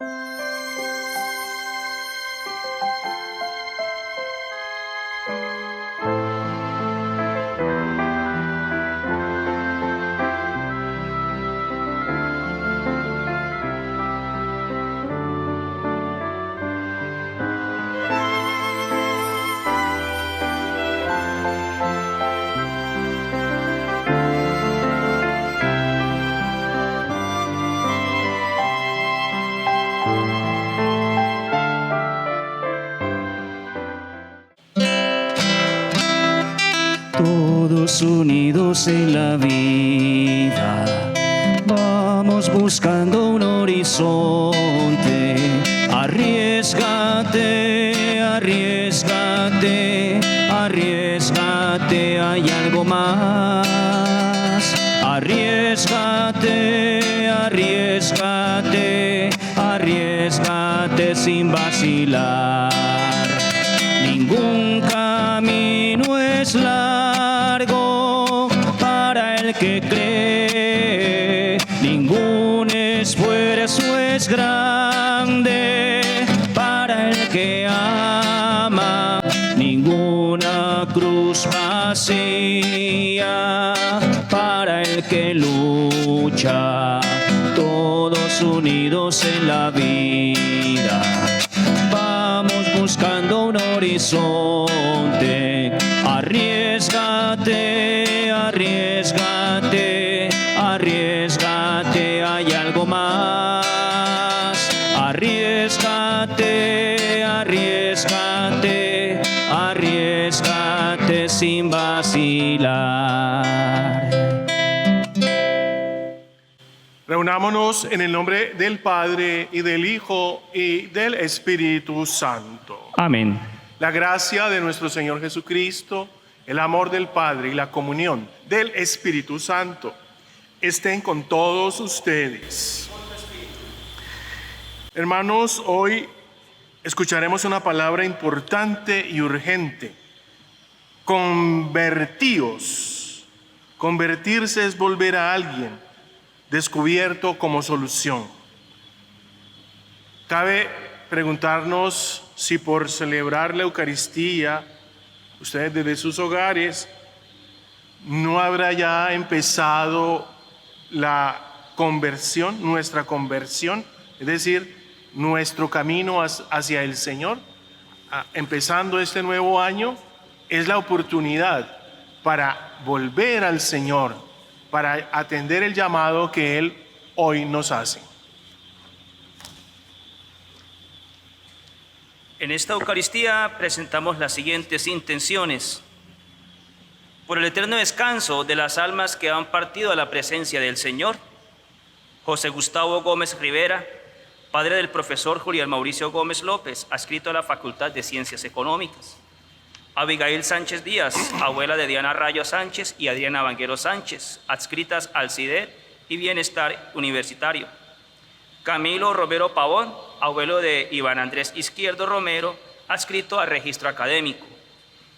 Todos unidos en la vida, vamos buscando un horizonte. Arriésgate, arriésgate, arriésgate, hay algo más. Arriésgate, arriésgate, arriésgate sin vacilar. Ningún camino es largo para el que cree, ningún esfuerzo es grande para el que ama, ninguna cruz vacía para el que lucha, todos unidos en la vida. Vamos buscando un horizonte. Arriésgate, arriésgate, arriésgate, hay algo más. Arriésgate, arriésgate, arriésgate sin vacilar. Reunámonos en el nombre del Padre, y del Hijo, y del Espíritu Santo. Amén. La gracia de nuestro Señor Jesucristo, el amor del Padre y la comunión del Espíritu Santo estén con todos ustedes. Hermanos, hoy escucharemos una palabra importante y urgente. Convertíos. Convertirse es volver a alguien descubierto como solución. Cabe preguntarnos si por celebrar la Eucaristía, ustedes desde sus hogares, no habrá ya empezado la conversión, nuestra conversión, es decir, nuestro camino hacia el Señor. Empezando este nuevo año, es la oportunidad para volver al Señor, para atender el llamado que Él hoy nos hace. En esta Eucaristía presentamos las siguientes intenciones. Por el eterno descanso de las almas que han partido a la presencia del Señor. José Gustavo Gómez Rivera, padre del profesor Julián Mauricio Gómez López, adscrito a la Facultad de Ciencias Económicas. Abigail Sánchez Díaz, abuela de Diana Rayo Sánchez y Adriana Vanguero Sánchez, adscritas al CIDER y Bienestar Universitario. Camilo Romero Pavón, abuelo de Iván Andrés Izquierdo Romero, adscrito al Registro Académico.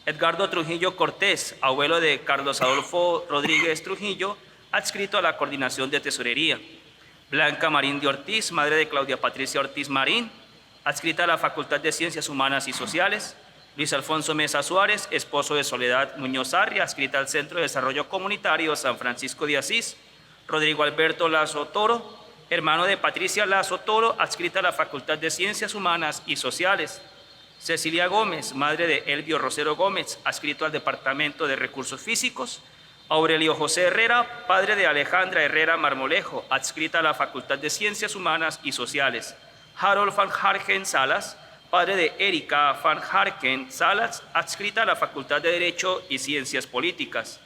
Edgardo Trujillo Cortés, abuelo de Carlos Adolfo Rodríguez Trujillo, adscrito a la Coordinación de Tesorería. Blanca Marín de Ortiz, madre de Claudia Patricia Ortiz Marín, adscrita a la Facultad de Ciencias Humanas y Sociales. Luis Alfonso Mesa Suárez, esposo de Soledad Muñoz Arria, adscrita al Centro de Desarrollo Comunitario San Francisco de Asís. Rodrigo Alberto Lazo Toro, hermano de Patricia Lazo Toro, adscrita a la Facultad de Ciencias Humanas y Sociales. Cecilia Gómez, madre de Elvio Rosero Gómez, adscrito al Departamento de Recursos Físicos. Aurelio José Herrera, padre de Alejandra Herrera Marmolejo, adscrita a la Facultad de Ciencias Humanas y Sociales. Harold Van Harken Salas, padre de Erika Van Harken Salas, adscrita a la Facultad de Derecho y Ciencias Políticas.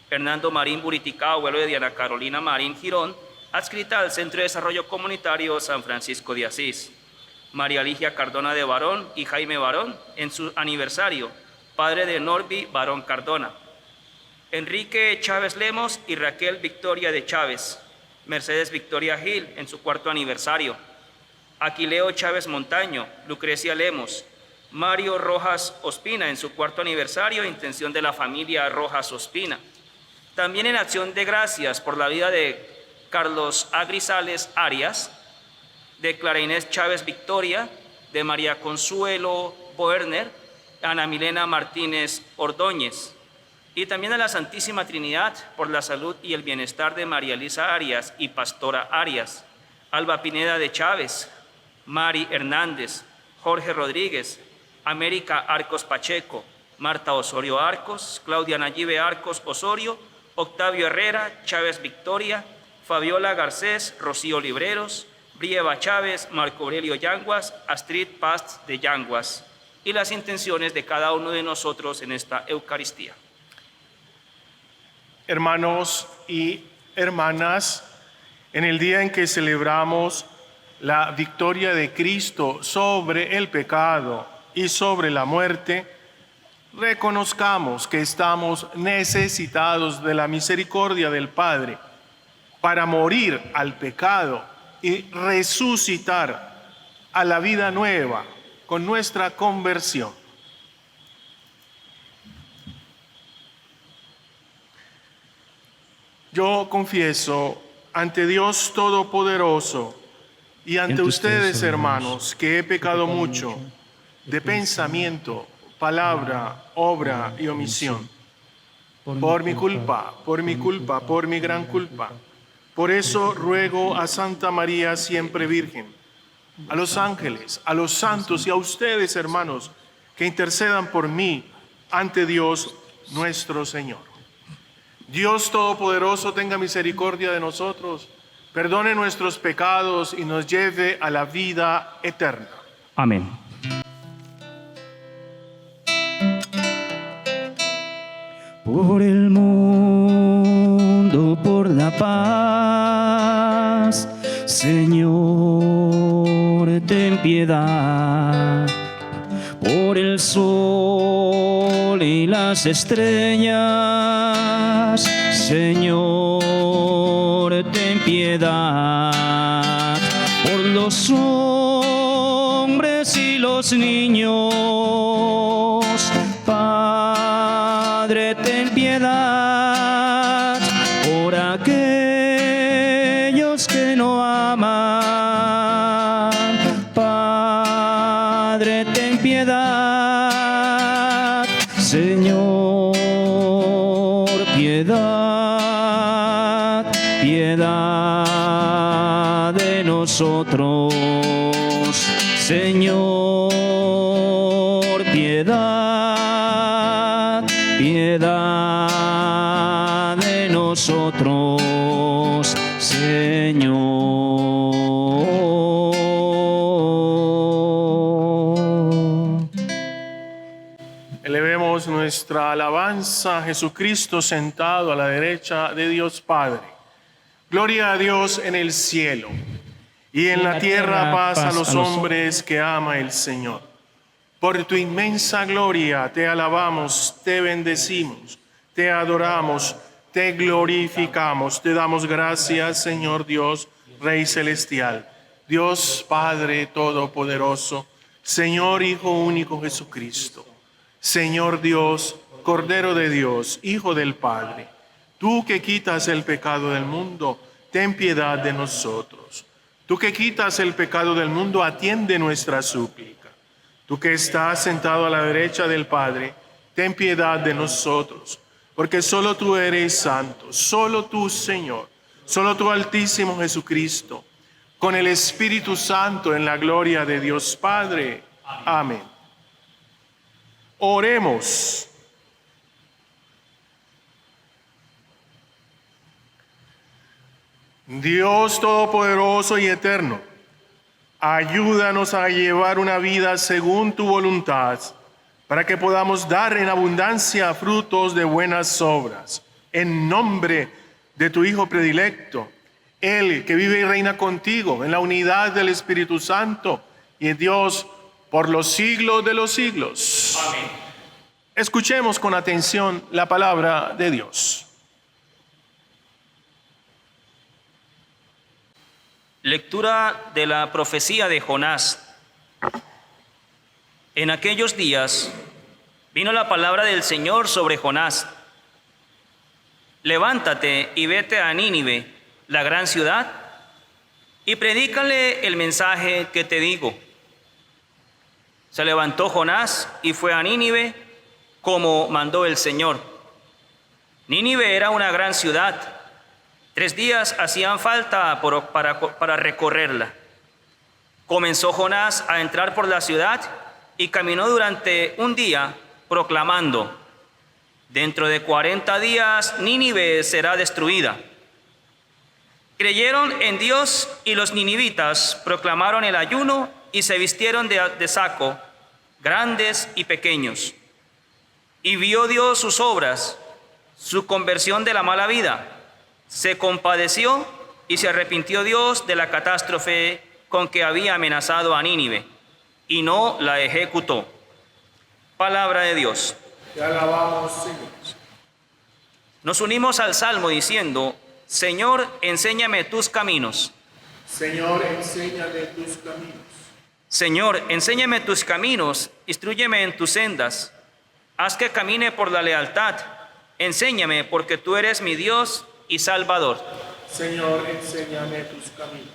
Hernando Marín Buritica, abuelo de Diana Carolina Marín Girón, adscrita al Centro de Desarrollo Comunitario San Francisco de Asís. María Ligia Cardona de Barón y Jaime Barón, en su aniversario, padre de Norby Barón Cardona. Enrique Chávez Lemos y Raquel Victoria de Chávez. Mercedes Victoria Gil, en su 4º aniversario. Aquileo Chávez Montaño, Lucrecia Lemos, Mario Rojas Ospina en su 4º aniversario, intención de la familia Rojas Ospina. También en acción de gracias por la vida de Carlos Agrizales Arias, de Clara Inés Chávez Victoria, de María Consuelo Boerner, Ana Milena Martínez Ordóñez, y también a la Santísima Trinidad por la salud y el bienestar de María Elisa Arias y Pastora Arias, Alba Pineda de Chávez, Mari Hernández, Jorge Rodríguez, América Arcos Pacheco, Marta Osorio Arcos, Claudia Nayibe Arcos Osorio, Octavio Herrera Chávez Victoria, Fabiola Garcés, Rocío Libreros, Brieva Chávez, Marco Aurelio Yanguas, Astrid Paz de Yanguas, y las intenciones de cada uno de nosotros en esta Eucaristía. Hermanos y hermanas, en el día en que celebramos la victoria de Cristo sobre el pecado y sobre la muerte, reconozcamos que estamos necesitados de la misericordia del Padre para morir al pecado y resucitar a la vida nueva con nuestra conversión. Yo confieso ante Dios Todopoderoso y ante ustedes, hermanos, que he pecado mucho de pensamiento, palabra, obra y omisión. Por mi culpa, por mi gran culpa. Por eso ruego a Santa María siempre Virgen, a los ángeles, a los santos y a ustedes, hermanos, que intercedan por mí ante Dios nuestro Señor. Dios Todopoderoso tenga misericordia de nosotros, perdone nuestros pecados y nos lleve a la vida eterna. Amén. Por el mundo, por la paz, Señor, ten piedad. Por el sol y las estrellas, Señor, ten piedad. Por los hombres y los niños, Padre, ten piedad. Por aquellos que no aman, Padre, ten piedad. Señor, piedad, piedad de nosotros. Señor, piedad, piedad de nosotros, Señor. Elevemos nuestra alabanza a Jesucristo sentado a la derecha de Dios Padre. Gloria a Dios en el cielo y en la tierra paz a los hombres que ama el Señor. Por tu inmensa gloria te alabamos, te bendecimos, te adoramos, te glorificamos, te damos gracias, Señor Dios, Rey Celestial, Dios Padre Todopoderoso, Señor Hijo único Jesucristo, Señor Dios, Cordero de Dios, Hijo del Padre, tú que quitas el pecado del mundo, ten piedad de nosotros. Tú que quitas el pecado del mundo, atiende nuestra súplica. Tú que estás sentado a la derecha del Padre, ten piedad de nosotros, porque solo tú eres santo, solo tú, Señor, solo tú, Altísimo Jesucristo, con el Espíritu Santo en la gloria de Dios Padre. Amén. Oremos. Dios Todopoderoso y Eterno, ayúdanos a llevar una vida según tu voluntad, para que podamos dar en abundancia frutos de buenas obras. En nombre de tu Hijo predilecto, Él que vive y reina contigo en la unidad del Espíritu Santo y en Dios por los siglos de los siglos. Amén. Escuchemos con atención la palabra de Dios. Lectura de la profecía de Jonás. En aquellos días vino la palabra del Señor sobre Jonás. Levántate y vete a Nínive, la gran ciudad, y predícale el mensaje que te digo. Se levantó Jonás y fue a Nínive como mandó el Señor. Nínive era una gran ciudad. 3 días hacían falta para recorrerla. Comenzó Jonás a entrar por la ciudad y caminó durante un día proclamando: dentro de 40 días Nínive será destruida. Creyeron en Dios y los ninivitas proclamaron el ayuno y se vistieron de saco, grandes y pequeños. Y vio Dios sus obras, su conversión de la mala vida. Se compadeció y se arrepintió Dios de la catástrofe con que había amenazado a Nínive, y no la ejecutó. Palabra de Dios. Te alabamos, Señor. Nos unimos al Salmo diciendo: Señor, enséñame tus caminos. Señor, enséñame tus caminos. Señor, enséñame tus caminos, instrúyeme en tus sendas. Haz que camine por la lealtad. Enséñame, porque tú eres mi Dios y Salvador. Señor, enséñame tus caminos.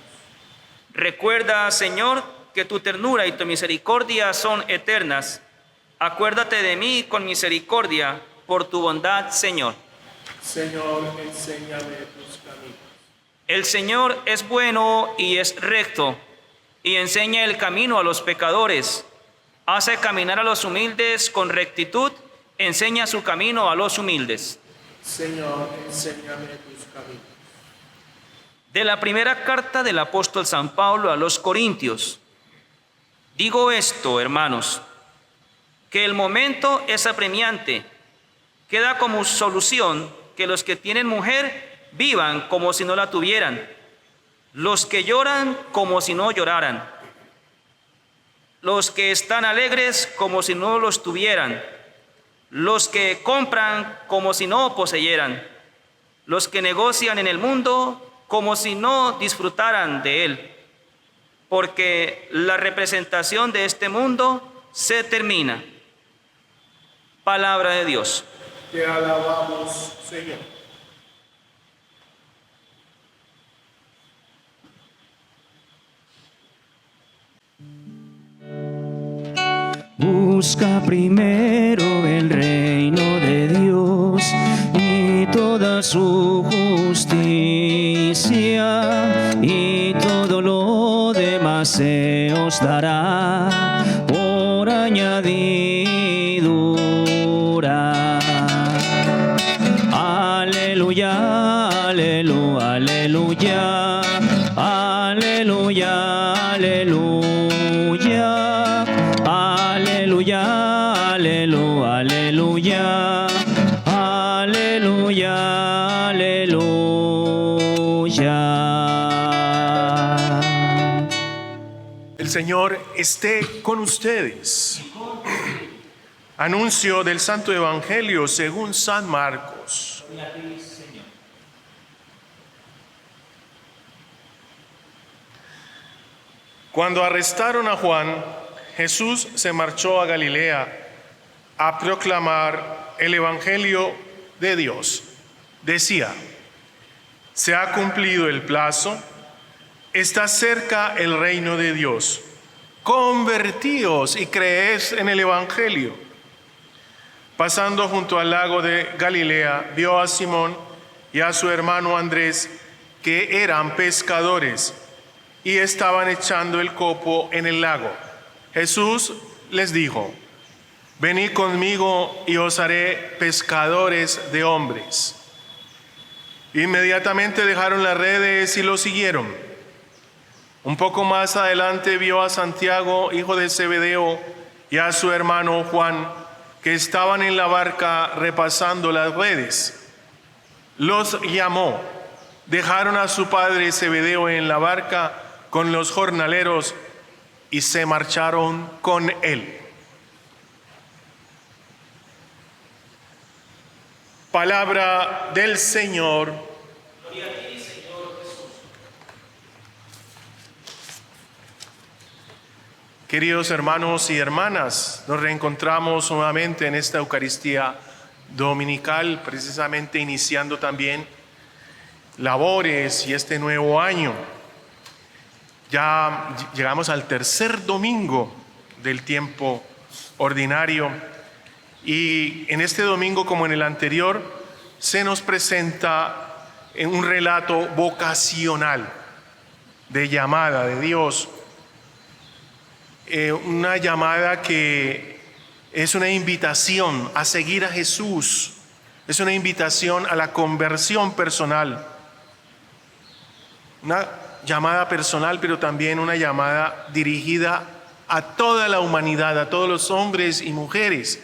Recuerda, Señor, que tu ternura y tu misericordia son eternas. Acuérdate de mí con misericordia por tu bondad, Señor. Señor, enséñame tus caminos. El Señor es bueno y es recto, y enseña el camino a los pecadores. Hace caminar a los humildes con rectitud, enseña su camino a los humildes. Señor, enséñame tus caminos. De la primera carta del apóstol San Pablo a los Corintios. Digo esto, hermanos, que el momento es apremiante. Queda como solución que los que tienen mujer vivan como si no la tuvieran, los que lloran como si no lloraran, los que están alegres como si no los tuvieran, los que compran como si no poseyeran, los que negocian en el mundo como si no disfrutaran de él, porque la representación de este mundo se termina. Palabra de Dios. Te alabamos, Señor. Busca primero el reino de Dios y toda su justicia, y todo lo demás se os dará por añadidura. Aleluya, aleluya, aleluya, aleluya, aleluya, aleluya, aleluya, aleluya, aleluya, aleluya. El Señor esté con ustedes. Anuncio del Santo Evangelio según San Marcos. Cuando arrestaron a Juan, Jesús se marchó a Galilea a proclamar el Evangelio de Dios. Decía: se ha cumplido el plazo, está cerca el reino de Dios. Convertíos y creed en el Evangelio. Pasando junto al lago de Galilea, vio a Simón y a su hermano Andrés, que eran pescadores, y estaban echando el copo en el lago. Jesús les dijo: venid conmigo y os haré pescadores de hombres. Inmediatamente dejaron las redes y lo siguieron. Un poco más adelante vio a Santiago, hijo de Zebedeo, y a su hermano Juan, que estaban en la barca repasando las redes. Los llamó. Dejaron a su padre Zebedeo en la barca con los jornaleros y se marcharon con él. Palabra del Señor. Gloria a ti, Señor Jesús. Queridos hermanos y hermanas, nos reencontramos nuevamente en esta Eucaristía dominical, precisamente iniciando también labores y este nuevo año. Ya llegamos al tercer domingo del tiempo ordinario y en este domingo, como en el anterior, se nos presenta un relato vocacional de llamada de Dios, una llamada que es una invitación a seguir a Jesús, es una invitación a la conversión personal, una llamada personal, pero también una llamada dirigida a toda la humanidad, a todos los hombres y mujeres,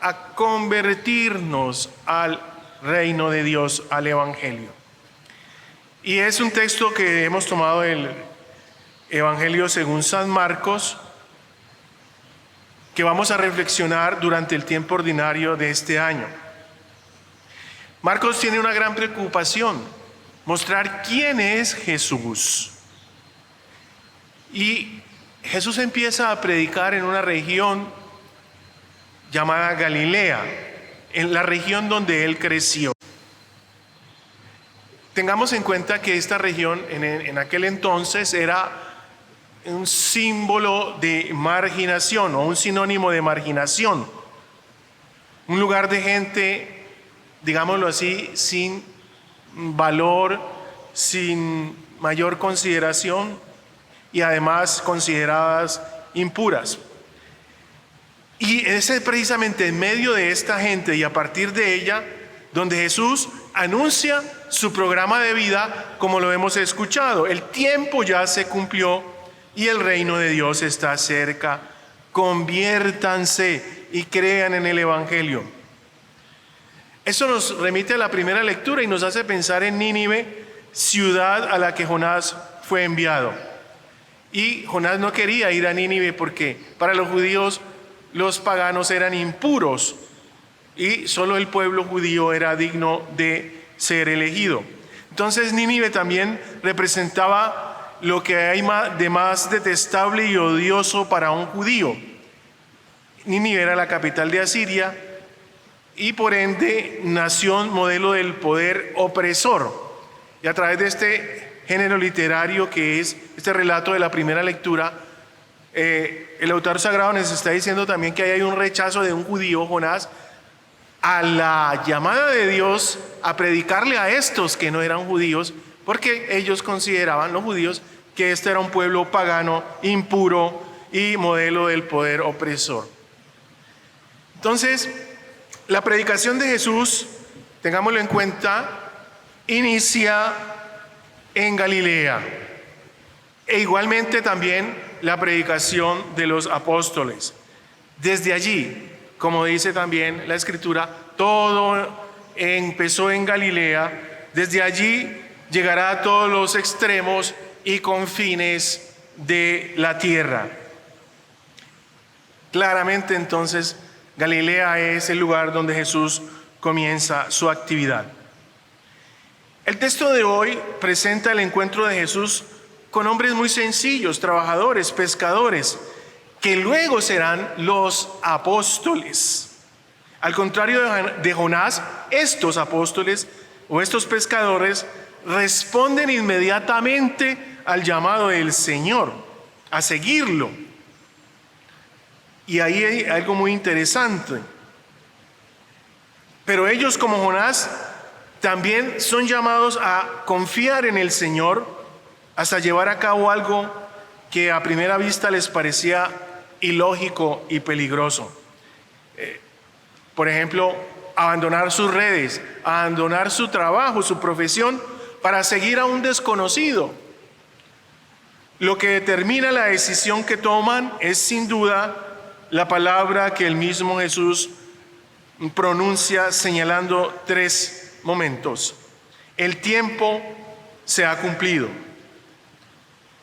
a convertirnos al reino de Dios, al Evangelio. Y es un texto que hemos tomado del Evangelio según San Marcos, que vamos a reflexionar durante el tiempo ordinario de este año. Marcos tiene una gran preocupación: mostrar quién es Jesús. Y Jesús empieza a predicar en una región llamada Galilea, en la región donde él creció. Tengamos en cuenta que esta región en aquel entonces era un símbolo de marginación o un sinónimo de marginación. Un lugar de gente, digámoslo así, sin valor, sin mayor consideración y además consideradas impuras. Y es precisamente en medio de esta gente y a partir de ella donde Jesús anuncia su programa de vida, como lo hemos escuchado. El tiempo ya se cumplió y el reino de Dios está cerca. Conviértanse y crean en el Evangelio. Eso nos remite a la primera lectura y nos hace pensar en Nínive, ciudad a la que Jonás fue enviado. Y Jonás no quería ir a Nínive porque para los judíos los paganos eran impuros y solo el pueblo judío era digno de ser elegido. Entonces Nínive también representaba lo que hay de más detestable y odioso para un judío. Nínive era la capital de Asiria y por ende nación modelo del poder opresor. Y a través de este género literario que es este relato de la primera lectura, el autor sagrado nos está diciendo también que hay un rechazo de un judío, Jonás, a la llamada de Dios a predicarle a estos que no eran judíos, porque ellos consideraban, los judíos, que este era un pueblo pagano, impuro y modelo del poder opresor. Entonces, la predicación de Jesús, tengámoslo en cuenta, inicia en Galilea. E igualmente también la predicación de los apóstoles. Desde allí, como dice también la Escritura, todo empezó en Galilea. Desde allí llegará a todos los extremos y confines de la tierra. Claramente entonces Galilea es el lugar donde Jesús comienza su actividad. El texto de hoy presenta el encuentro de Jesús con hombres muy sencillos, trabajadores, pescadores, que luego serán los apóstoles. Al contrario de Jonás, estos apóstoles o estos pescadores responden inmediatamente al llamado del Señor, a seguirlo. Y ahí hay algo muy interesante. Pero ellos, como Jonás, también son llamados a confiar en el Señor hasta llevar a cabo algo que a primera vista les parecía ilógico y peligroso. Por ejemplo, abandonar sus redes, abandonar su trabajo, su profesión, para seguir a un desconocido. Lo que determina la decisión que toman es sin duda la palabra que el mismo Jesús pronuncia señalando 3 momentos. El tiempo se ha cumplido.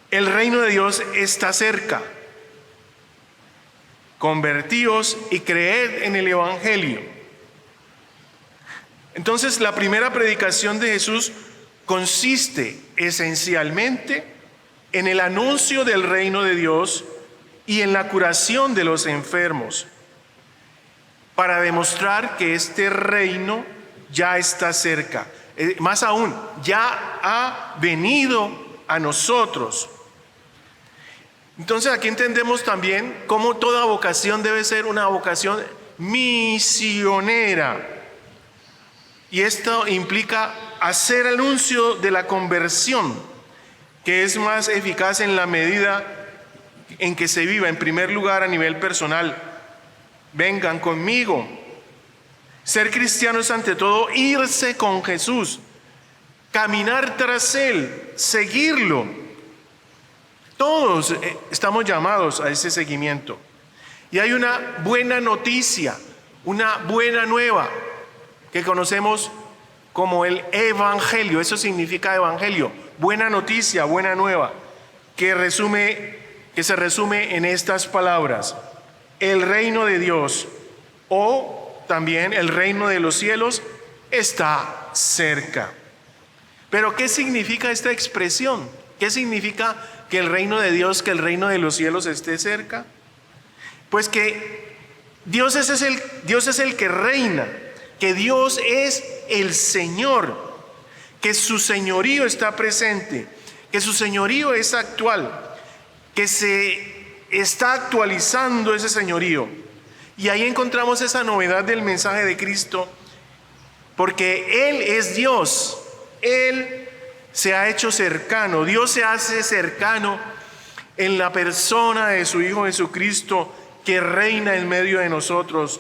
El reino de Dios está cerca. Convertíos y creed en el Evangelio. Entonces, la primera predicación de Jesús consiste esencialmente en el anuncio del reino de Dios y en la curación de los enfermos, para demostrar que este reino ya está cerca. Más aún, ya ha venido a nosotros. Entonces aquí entendemos también cómo toda vocación debe ser una vocación misionera. Y esto implica hacer anuncio de la conversión, que es más eficaz en la medida en que se viva, en primer lugar, a nivel personal. Vengan conmigo. Ser cristiano es ante todo irse con Jesús, caminar tras Él, seguirlo. Todos estamos llamados a ese seguimiento. Y hay una buena noticia, una buena nueva, que conocemos como el Evangelio. Eso significa Evangelio, buena noticia, buena nueva, que se resume en estas palabras: el reino de Dios, o también el reino de los cielos, está cerca. Pero ¿qué significa esta expresión? ¿Qué significa que el reino de Dios, que el reino de los cielos esté cerca? Pues que Dios es el que reina, que Dios es el Señor, que su señorío está presente, que su señorío es actual, que se está actualizando ese señorío. Y ahí encontramos esa novedad del mensaje de Cristo, porque Él es Dios, Él se ha hecho cercano, Dios se hace cercano en la persona de su Hijo Jesucristo, que reina en medio de nosotros,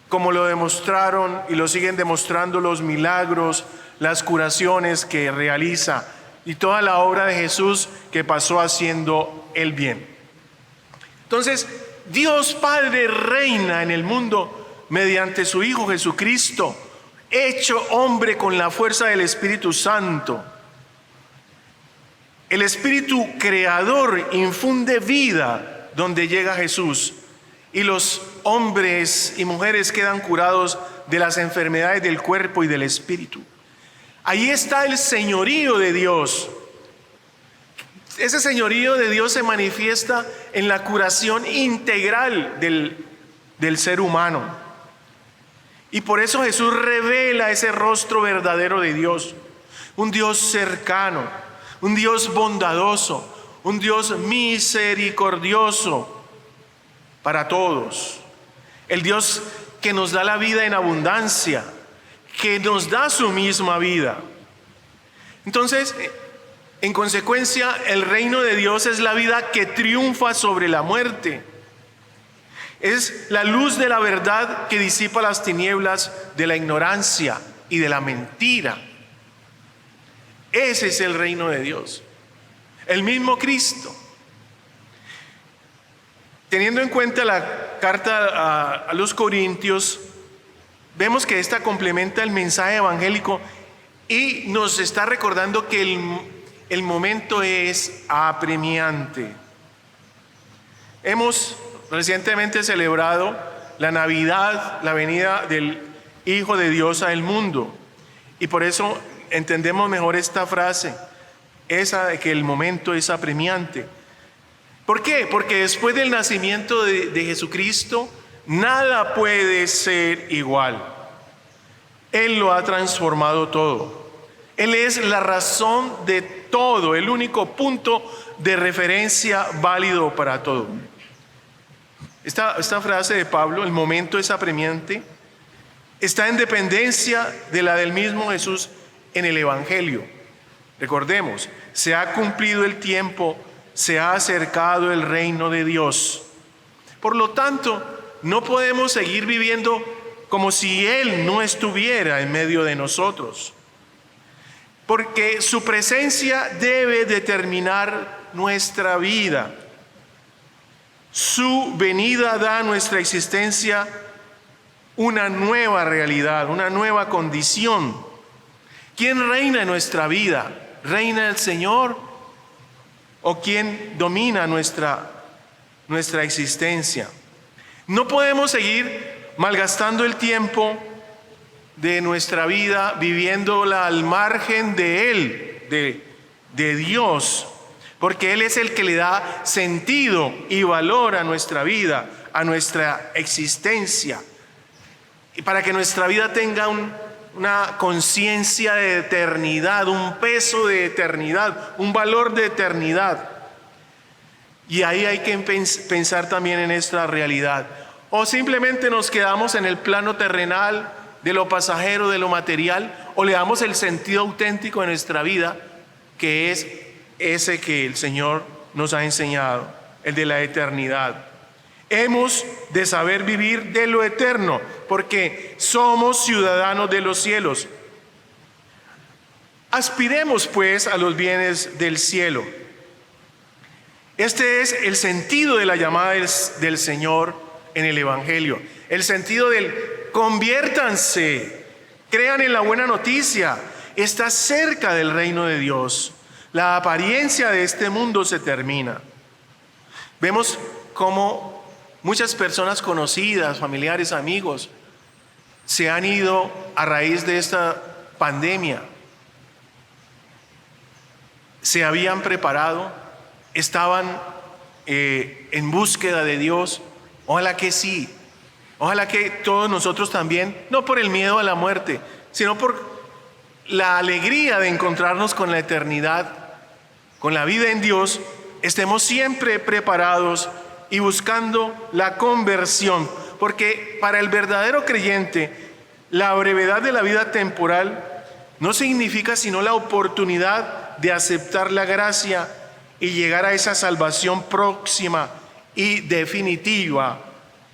como lo demostraron y lo siguen demostrando los milagros, las curaciones que realiza y toda la obra de Jesús que pasó haciendo el bien. Entonces, Dios Padre reina en el mundo mediante su Hijo Jesucristo, hecho hombre con la fuerza del Espíritu Santo. El Espíritu Creador infunde vida donde llega Jesús, y los hombres y mujeres quedan curados de las enfermedades del cuerpo y del espíritu. Ahí está el señorío de Dios. Ese señorío de Dios se manifiesta en la curación integral del ser humano. Y por eso Jesús revela ese rostro verdadero de Dios. Un Dios cercano, un Dios bondadoso, un Dios misericordioso para todos. El Dios que nos da la vida en abundancia, que nos da su misma vida. Entonces, en consecuencia, el reino de Dios es la vida que triunfa sobre la muerte. Es la luz de la verdad que disipa las tinieblas de la ignorancia y de la mentira. Ese es el reino de Dios. El mismo Cristo. Teniendo en cuenta la carta a los Corintios, vemos que esta complementa el mensaje evangélico y nos está recordando que el momento es apremiante. Hemos recientemente celebrado la Navidad, la venida del Hijo de Dios al mundo, y por eso entendemos mejor esta frase, esa de que el momento es apremiante. ¿Por qué? Porque después del nacimiento de Jesucristo, nada puede ser igual. Él lo ha transformado todo. Él es la razón de todo, el único punto de referencia válido para todo. Esta frase de Pablo, el momento es apremiante, está en dependencia de la del mismo Jesús en el Evangelio. Recordemos, se ha cumplido el tiempo, se ha acercado el reino de Dios. Por lo tanto, no podemos seguir viviendo como si Él no estuviera en medio de nosotros, porque su presencia debe determinar nuestra vida. Su venida da a nuestra existencia una nueva realidad, una nueva condición. ¿Quién reina en nuestra vida? ¿Reina el Señor? ¿O quién domina nuestra existencia? No podemos seguir malgastando el tiempo de nuestra vida viviéndola al margen de Él, de Dios, porque Él es el que le da sentido y valor a nuestra vida, a nuestra existencia, y para que nuestra vida tenga una conciencia de eternidad, un peso de eternidad, un valor de eternidad. Y ahí hay que pensar también en esta realidad. O simplemente nos quedamos en el plano terrenal de lo pasajero, de lo material, o le damos el sentido auténtico de nuestra vida, que es ese que el Señor nos ha enseñado, el de la eternidad. Hemos de saber vivir de lo eterno, porque somos ciudadanos de los cielos. Aspiremos pues a los bienes del cielo. Este es el sentido de la llamada del Señor en el Evangelio. El sentido del conviértanse, crean en la buena noticia, está cerca del reino de Dios. La apariencia de este mundo se termina. Vemos cómo muchas personas conocidas, familiares, amigos, se han ido a raíz de esta pandemia. Se habían preparado, estaban en búsqueda de Dios. Ojalá que sí, ojalá que todos nosotros también, no por el miedo a la muerte, sino por la alegría de encontrarnos con la eternidad, con la vida en Dios, estemos siempre preparados y buscando la conversión, porque para el verdadero creyente la brevedad de la vida temporal no significa sino la oportunidad de aceptar la gracia y llegar a esa salvación próxima y definitiva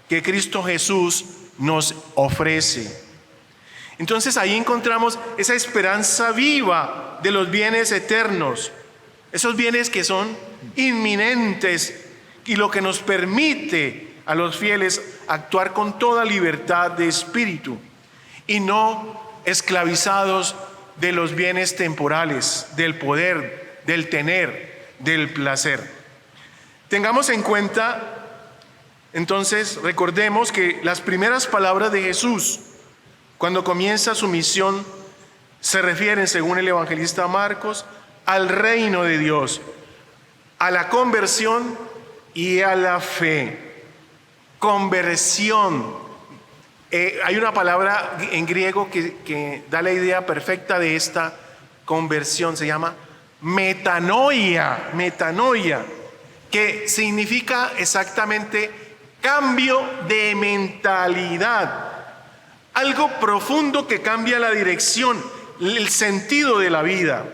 que Cristo Jesús nos ofrece. Entonces ahí encontramos esa esperanza viva de los bienes eternos, esos bienes que son inminentes y lo que nos permite a los fieles actuar con toda libertad de espíritu y no esclavizados de los bienes temporales, del poder, del tener, del placer. Tengamos en cuenta, entonces, recordemos que las primeras palabras de Jesús, cuando comienza su misión, se refieren, según el evangelista Marcos, al reino de Dios, a la conversión y a la fe. Conversión. Hay una palabra en griego que da la idea perfecta de esta conversión, se llama metanoia, que significa exactamente cambio de mentalidad, algo profundo que cambia la dirección, el sentido de la vida.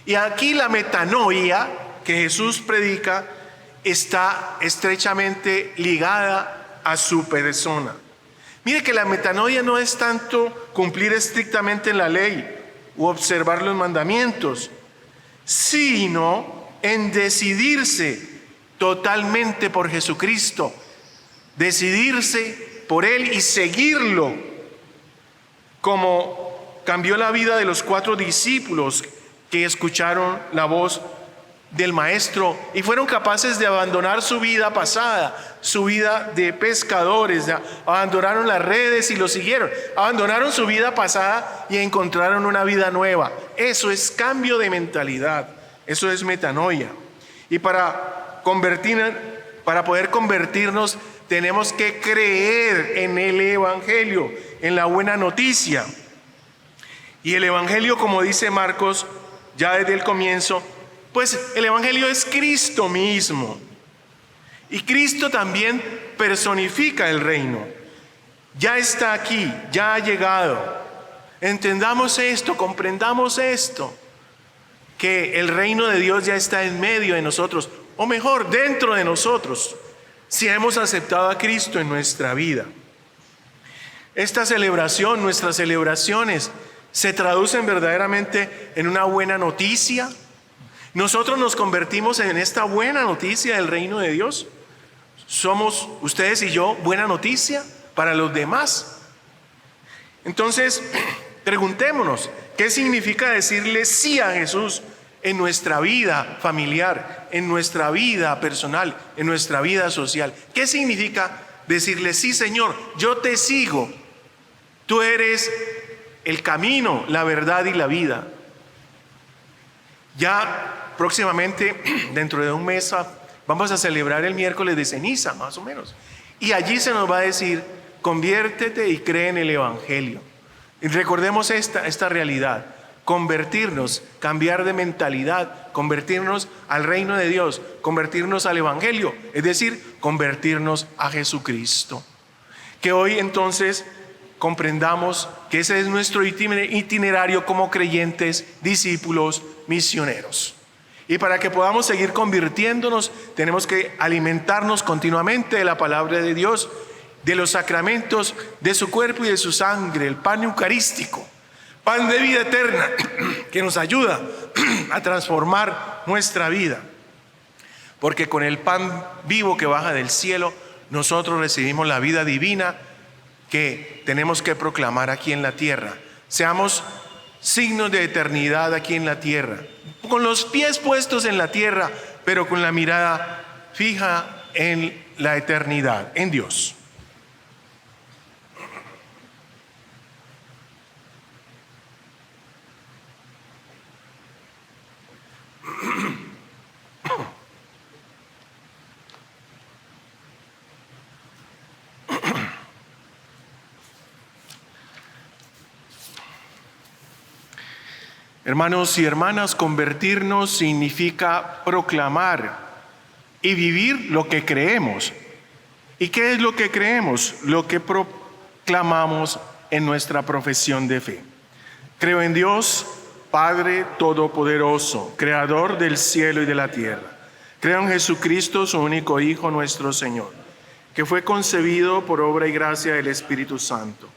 Y aquí la metanoia que Jesús predica está estrechamente ligada a su persona. Mire que la metanoia no es tanto cumplir estrictamente la ley u observar los mandamientos, sino en decidirse totalmente por Jesucristo, decidirse por Él y seguirlo, como cambió la vida de los 4 discípulos que escucharon la voz del Maestro y fueron capaces de abandonar su vida pasada, su vida de pescadores, abandonaron las redes y lo siguieron, abandonaron su vida pasada y encontraron una vida nueva. Eso es cambio de mentalidad, eso es metanoia. Y para poder convertirnos tenemos que creer en el Evangelio, en la buena noticia. Y el Evangelio, como dice Marcos ya desde el comienzo, pues el Evangelio es Cristo mismo. Y Cristo también personifica el reino. Ya está aquí, ya ha llegado. Entendamos esto, comprendamos esto, que el reino de Dios ya está en medio de nosotros, o mejor, dentro de nosotros, si hemos aceptado a Cristo en nuestra vida. Esta celebración, nuestras celebraciones, se traducen verdaderamente en una buena noticia. Nosotros nos convertimos en esta buena noticia del reino de Dios. Somos ustedes y yo buena noticia para los demás. Entonces, preguntémonos, ¿qué significa decirle sí a Jesús en nuestra vida familiar, en nuestra vida personal, en nuestra vida social? ¿Qué significa decirle sí, Señor, yo te sigo? Tú eres el camino, la verdad y la vida. Ya próximamente, dentro de un mes, vamos a celebrar el miércoles de ceniza, más o menos. Y allí se nos va a decir, conviértete y cree en el Evangelio. Y recordemos esta realidad. convertirnos, cambiar de mentalidad, convertirnos al reino de Dios, convertirnos al Evangelio, es decir, convertirnos a Jesucristo. Que hoy entonces comprendamos que ese es nuestro itinerario como creyentes, discípulos, misioneros. Y para que podamos seguir convirtiéndonos, tenemos que alimentarnos continuamente de la palabra de Dios, de los sacramentos, de su cuerpo y de su sangre, el pan eucarístico, pan de vida eterna, que nos ayuda a transformar nuestra vida. Porque con el pan vivo que baja del cielo, nosotros recibimos la vida divina que tenemos que proclamar aquí en la tierra. Seamos signos de eternidad aquí en la tierra, con los pies puestos en la tierra, pero con la mirada fija en la eternidad, en Dios. Hermanos y hermanas, convertirnos significa proclamar y vivir lo que creemos. ¿Y qué es lo que creemos? Lo que proclamamos en nuestra profesión de fe. Creo en Dios, Padre Todopoderoso, Creador del cielo y de la tierra. Creo en Jesucristo, su único Hijo, nuestro Señor, que fue concebido por obra y gracia del Espíritu Santo.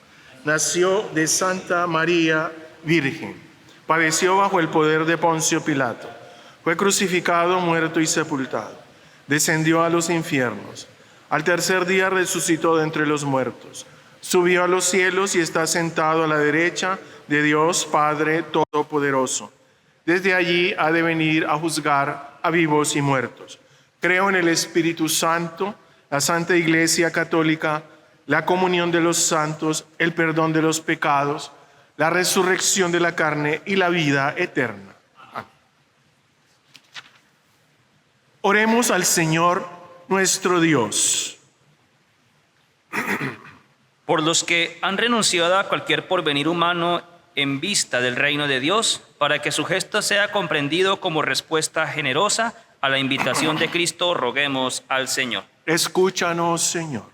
Nació de Santa María Virgen. Padeció bajo el poder de Poncio Pilato. Fue crucificado, muerto y sepultado. Descendió a los infiernos. Al tercer día resucitó de entre los muertos. Subió a los cielos y está sentado a la derecha de Dios Padre Todopoderoso. Desde allí ha de venir a juzgar a vivos y muertos. Creo en el Espíritu Santo, la Santa Iglesia Católica, la comunión de los santos, el perdón de los pecados, la resurrección de la carne y la vida eterna. Amén. Oremos al Señor nuestro Dios. Por los que han renunciado a cualquier porvenir humano en vista del reino de Dios, para que su gesto sea comprendido como respuesta generosa a la invitación de Cristo, roguemos al Señor. Escúchanos, Señor.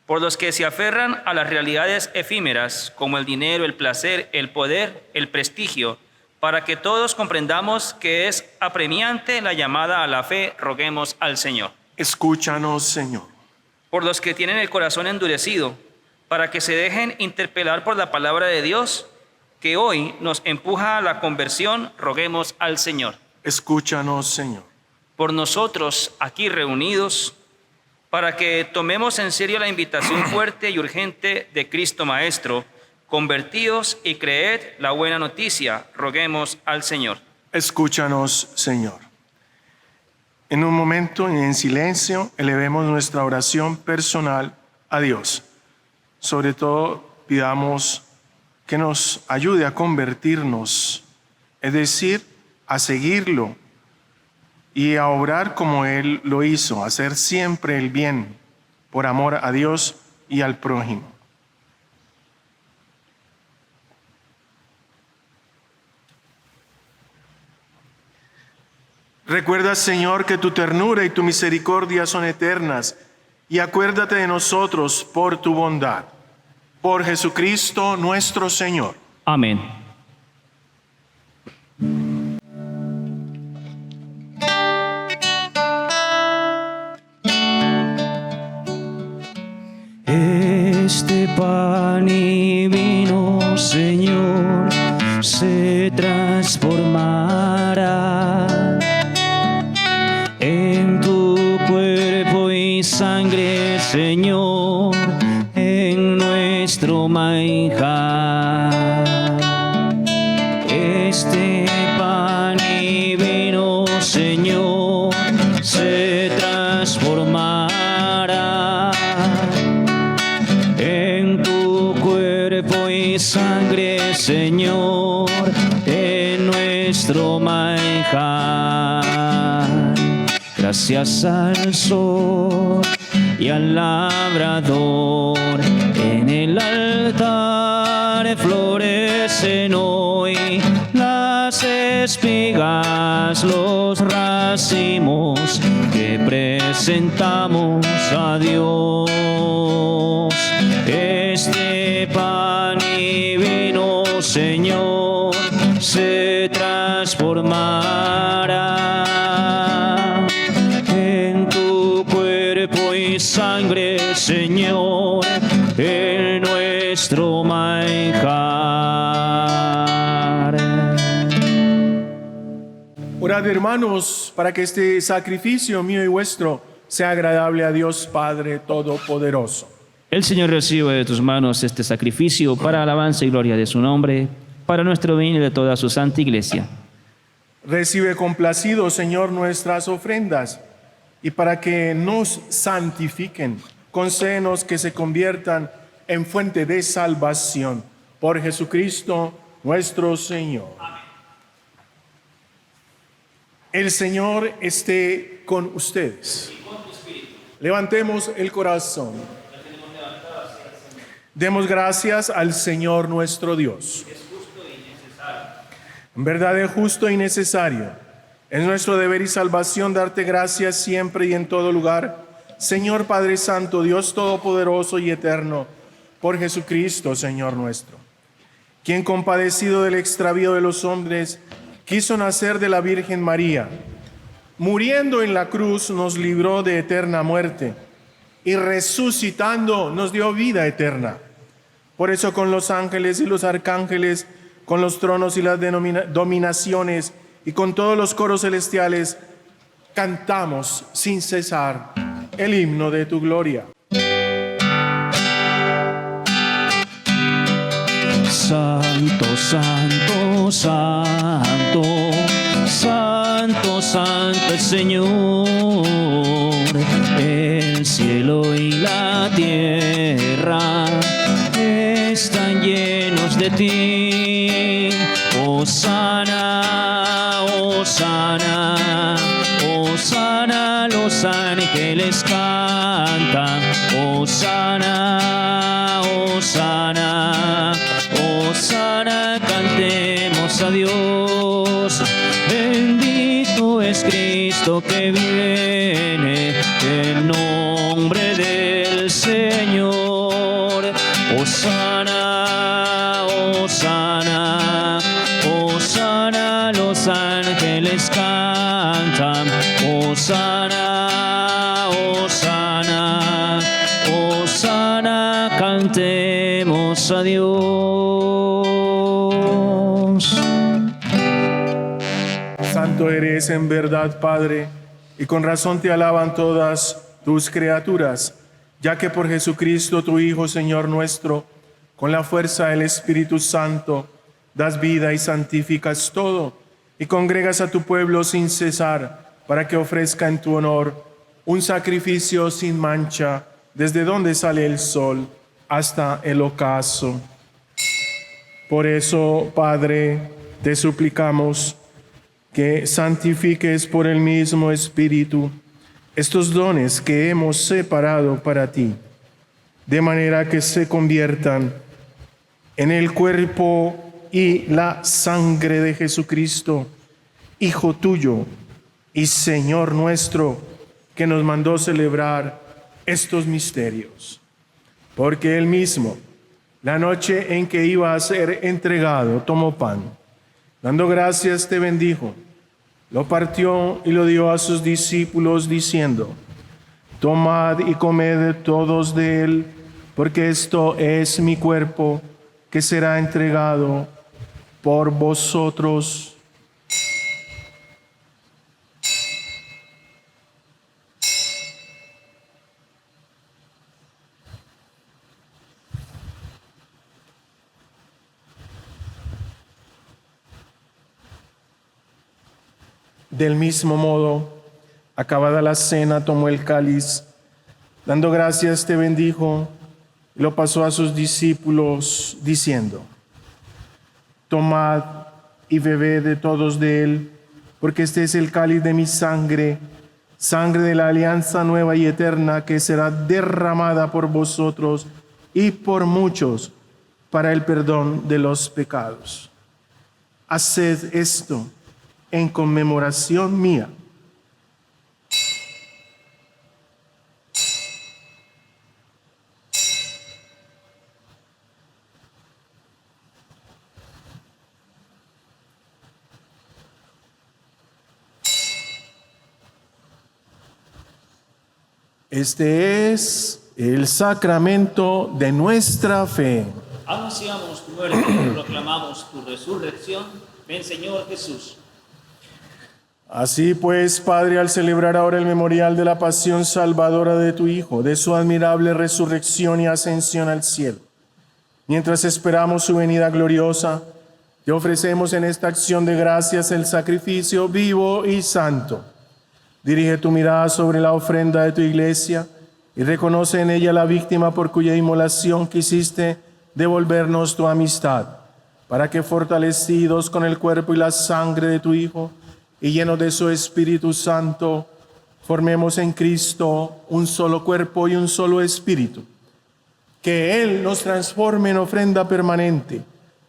Por los que se aferran a las realidades efímeras, como el dinero, el placer, el poder, el prestigio, para que todos comprendamos que es apremiante la llamada a la fe, roguemos al Señor. Escúchanos, Señor. Por los que tienen el corazón endurecido, para que se dejen interpelar por la palabra de Dios, que hoy nos empuja a la conversión, roguemos al Señor. Escúchanos, Señor. Por nosotros aquí reunidos, para que tomemos en serio la invitación fuerte y urgente de Cristo Maestro, convertíos y creed la buena noticia, roguemos al Señor. Escúchanos, Señor. En un momento, en silencio, elevemos nuestra oración personal a Dios. Sobre todo, pidamos que nos ayude a convertirnos, es decir, a seguirlo, y a obrar como Él lo hizo, hacer siempre el bien por amor a Dios y al prójimo. Recuerda, Señor, que tu ternura y tu misericordia son eternas, y acuérdate de nosotros por tu bondad. Por Jesucristo nuestro Señor. Amén. Este pan y vino, Señor, se transformará en tu cuerpo y sangre, Señor, en nuestro manjar. Este pan y vino, Señor, se transformará en tu cuerpo y sangre, Señor, en nuestro manjar. Gracias al sol y al labrador, en el altar florecen hoy las verás los racimos que presentamos a Dios. Este pan y vino, Señor, se transformará en tu cuerpo y sangre, Señor, en nuestro manjar. Orad, hermanos, para que este sacrificio mío y vuestro sea agradable a Dios Padre Todopoderoso. El Señor reciba de tus manos este sacrificio para alabanza y gloria de su nombre, para nuestro bien y de toda su santa iglesia. Recibe complacido, Señor, nuestras ofrendas, y para que nos santifiquen, concédenos que se conviertan en fuente de salvación. Por Jesucristo nuestro Señor. Amén. El Señor esté con ustedes. Y con tu espíritu. Levantemos el corazón. Demos gracias al Señor nuestro Dios. Es justo y necesario. En verdad es justo y necesario. Es nuestro deber y salvación darte gracias siempre y en todo lugar, Señor Padre Santo, Dios Todopoderoso y Eterno, por Jesucristo, Señor nuestro, quien compadecido del extravío de los hombres, quiso nacer de la Virgen María. Muriendo en la cruz nos libró de eterna muerte y resucitando nos dio vida eterna. Por eso con los ángeles y los arcángeles, con los tronos y las dominaciones y con todos los coros celestiales, cantamos sin cesar el himno de tu gloria. Santo, santo, santo, santo, santo el Señor. El cielo y la tierra están llenos de ti. Hosana, hosana, hosana, los ángeles cantan. Hosana, hosana, hosana, cantemos a Dios. Bendito es Cristo que viene en nombre del Señor. Hosana, hosana, hosana, los ángeles cantan. Hosana, hosana, hosana, cantemos a Dios. Santo eres en verdad, Padre, y con razón te alaban todas tus criaturas, ya que por Jesucristo, tu Hijo, Señor nuestro, con la fuerza del Espíritu Santo, das vida y santificas todo, y congregas a tu pueblo sin cesar, para que ofrezca en tu honor un sacrificio sin mancha, desde donde sale el sol hasta el ocaso. Por eso, Padre, te suplicamos que santifiques por el mismo Espíritu estos dones que hemos separado para ti, de manera que se conviertan en el cuerpo y la sangre de Jesucristo, Hijo tuyo y Señor nuestro, que nos mandó celebrar estos misterios. Porque él mismo, la noche en que iba a ser entregado, tomó pan. Dando gracias, te bendijo, lo partió y lo dio a sus discípulos, diciendo: tomad y comed todos de él, porque esto es mi cuerpo, que será entregado por vosotros. Del mismo modo, acabada la cena, tomó el cáliz, dando gracias, te bendijo, y lo pasó a sus discípulos, diciendo: tomad y bebed de todos de él, porque este es el cáliz de mi sangre, sangre de la alianza nueva y eterna, que será derramada por vosotros y por muchos para el perdón de los pecados. Haced esto en conmemoración mía. Este es el sacramento de nuestra fe. Anunciamos tu muerte y proclamamos tu resurrección. Ven, Señor Jesús. Así pues, Padre, al celebrar ahora el memorial de la pasión salvadora de tu Hijo, de su admirable resurrección y ascensión al cielo, mientras esperamos su venida gloriosa, te ofrecemos en esta acción de gracias el sacrificio vivo y santo. Dirige tu mirada sobre la ofrenda de tu iglesia y reconoce en ella la víctima por cuya inmolación quisiste devolvernos tu amistad, para que fortalecidos con el cuerpo y la sangre de tu Hijo y llenos de su Espíritu Santo, formemos en Cristo un solo cuerpo y un solo espíritu. Que Él nos transforme en ofrenda permanente,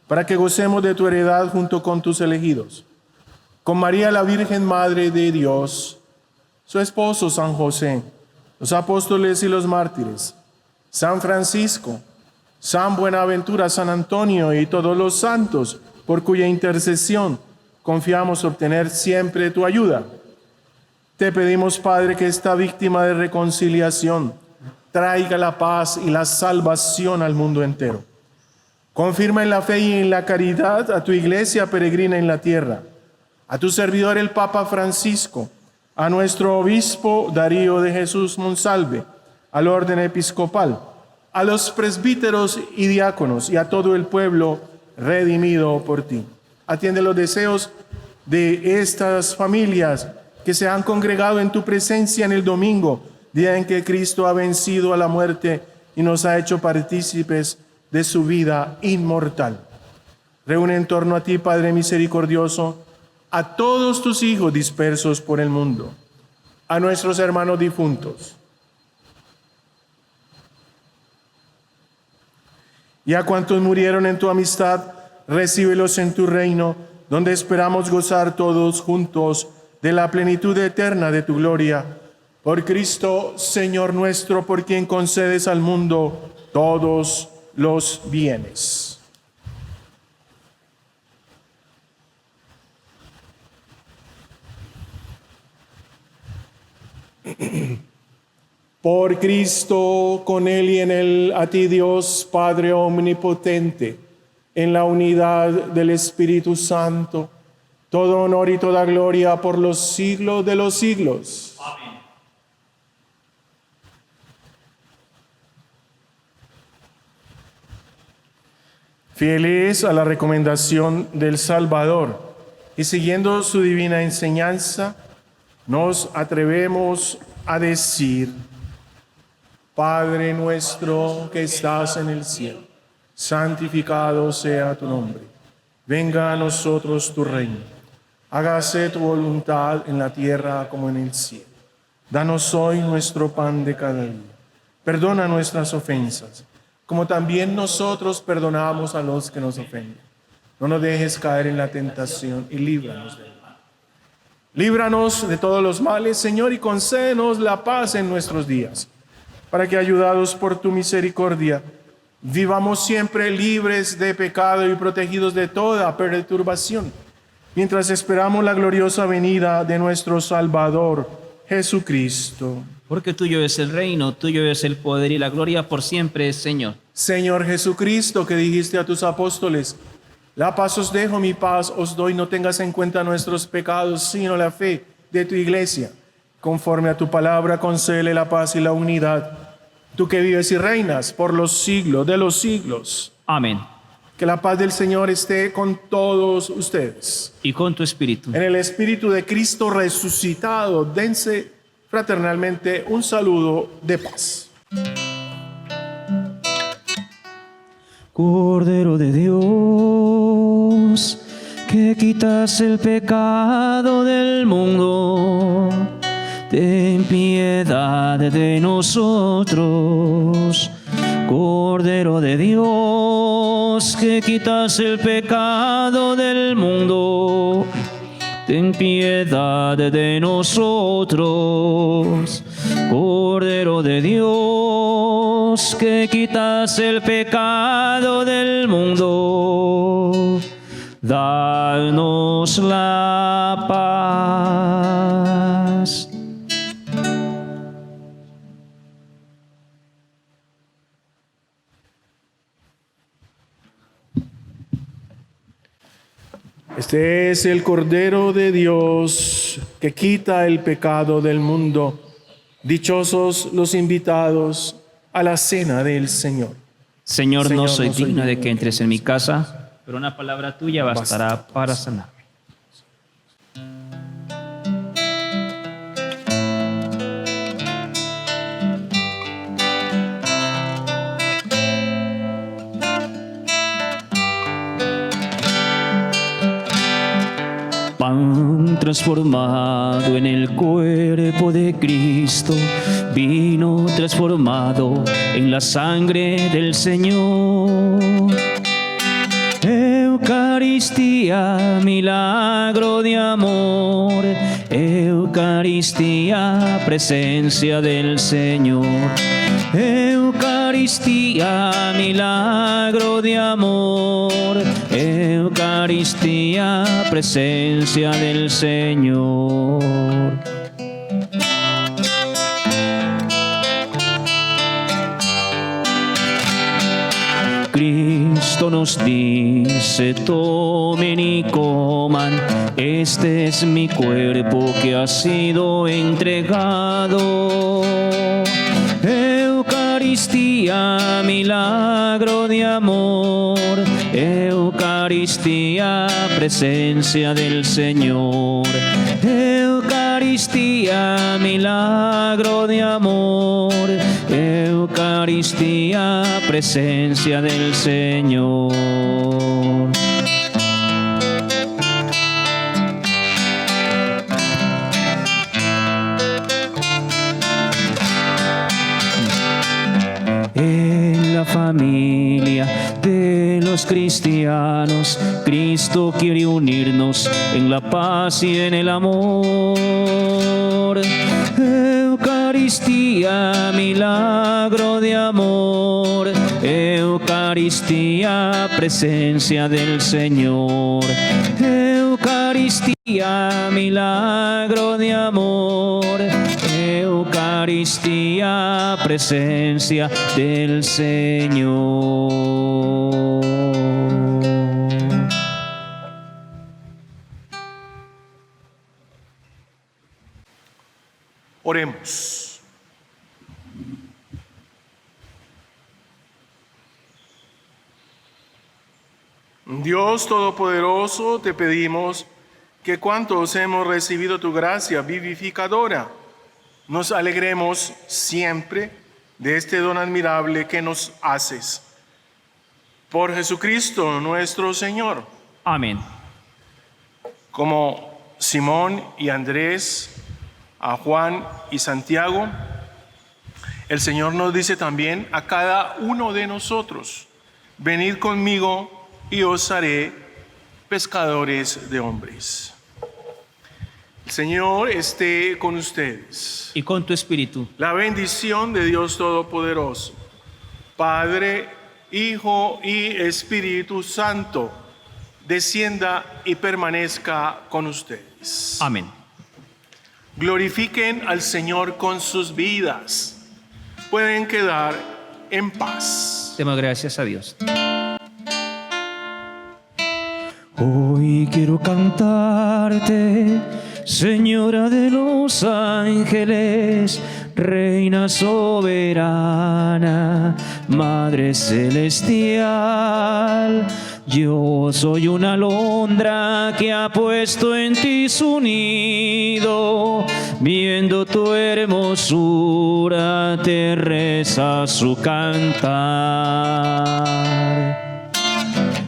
para que gocemos de tu heredad junto con tus elegidos. Con María la Virgen Madre de Dios, su esposo San José, los apóstoles y los mártires, San Francisco, San Buenaventura, San Antonio y todos los santos, por cuya intercesión confiamos obtener siempre tu ayuda. Te pedimos, Padre, que esta víctima de reconciliación traiga la paz y la salvación al mundo entero. Confirma en la fe y en la caridad a tu iglesia peregrina en la tierra, a tu servidor el Papa Francisco, a nuestro obispo Darío de Jesús Monsalve, al orden episcopal, a los presbíteros y diáconos y a todo el pueblo redimido por ti. Atiende los deseos de estas familias que se han congregado en tu presencia en el domingo, día en que Cristo ha vencido a la muerte y nos ha hecho partícipes de su vida inmortal. Reúne en torno a ti, Padre misericordioso, a todos tus hijos dispersos por el mundo, a nuestros hermanos difuntos y a cuantos murieron en tu amistad, recíbelos en tu reino, donde esperamos gozar todos juntos de la plenitud eterna de tu gloria. Por Cristo, Señor nuestro, por quien concedes al mundo todos los bienes. Por Cristo, con Él y en Él, a ti Dios, Padre omnipotente, en la unidad del Espíritu Santo, todo honor y toda gloria por los siglos de los siglos. Amén. Fieles a la recomendación del Salvador y siguiendo su divina enseñanza, nos atrevemos a decir: Padre nuestro que estás en el cielo, santificado sea tu nombre. Venga a nosotros tu reino. Hágase tu voluntad en la tierra como en el cielo. Danos hoy nuestro pan de cada día. Perdona nuestras ofensas, como también nosotros perdonamos a los que nos ofenden. No nos dejes caer en la tentación y líbranos del mal. Líbranos de todos los males, Señor, y concédenos la paz en nuestros días, para que, ayudados por tu misericordia, vivamos siempre libres de pecado y protegidos de toda perturbación, mientras esperamos la gloriosa venida de nuestro Salvador, Jesucristo. Porque tuyo es el reino, tuyo es el poder y la gloria por siempre, Señor. Señor Jesucristo, que dijiste a tus apóstoles: la paz os dejo, mi paz os doy, no tengas en cuenta nuestros pecados, sino la fe de tu iglesia. Conforme a tu palabra, concédele la paz y la unidad, tú que vives y reinas por los siglos de los siglos. Amén. Que la paz del Señor esté con todos ustedes. Y con tu espíritu. En el espíritu de Cristo resucitado, dense fraternalmente un saludo de paz. Cordero de Dios, que quitas el pecado del mundo, ten piedad de nosotros. Cordero de Dios, que quitas el pecado del mundo, ten piedad de nosotros. Cordero de Dios, que quitas el pecado del mundo, danos la paz. Este es el Cordero de Dios que quita el pecado del mundo. Dichosos los invitados a la cena del Señor. Señor, no soy digno de que entres en mi casa, pero una palabra tuya bastará para sanar. Pan transformado en el cuerpo de Cristo, vino transformado en la sangre del Señor. Eucaristía, milagro de amor. Eucaristía, presencia del Señor. Eucaristía, milagro de amor. Eucaristía, presencia del Señor. Cristo nos dice: tomen y coman, este es mi cuerpo que ha sido entregado. Eucaristía, milagro de amor. Eucaristía, presencia del Señor. Eucaristía, milagro de amor. Eucaristía, presencia del Señor. En la familia de los cristianos, Cristo quiere unirnos en la paz y en el amor. Eucaristía, milagro de amor. Eucaristía, presencia del Señor. Eucaristía, milagro de amor. Eucaristía, presencia del Señor. Oremos. Dios Todopoderoso, te pedimos que cuantos hemos recibido tu gracia vivificadora, nos alegremos siempre de este don admirable que nos haces. Por Jesucristo nuestro Señor. Amén. Como Simón y Andrés, a Juan y Santiago, el Señor nos dice también a cada uno de nosotros: venid conmigo y os haré pescadores de hombres. El Señor esté con ustedes. Y con tu espíritu. La bendición de Dios Todopoderoso, Padre, Hijo y Espíritu Santo, descienda y permanezca con ustedes. Amén. Glorifiquen al Señor con sus vidas. Pueden quedar en paz. Demos gracias a Dios. Hoy quiero cantarte, Señora de los ángeles, Reina soberana, Madre celestial. Yo soy una alondra que ha puesto en ti su nido, viendo tu hermosura te reza su cantar.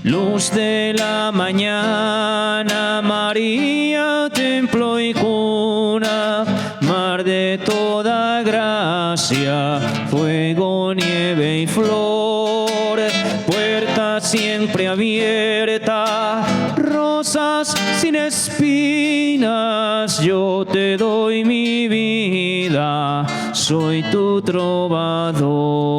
Luz de la mañana, María, templo y cuna, mar de toda gracia, fuego, nieve y flor, puerta siempre abierta, rosas sin espinas reinas, yo te doy mi vida, soy tu trovador.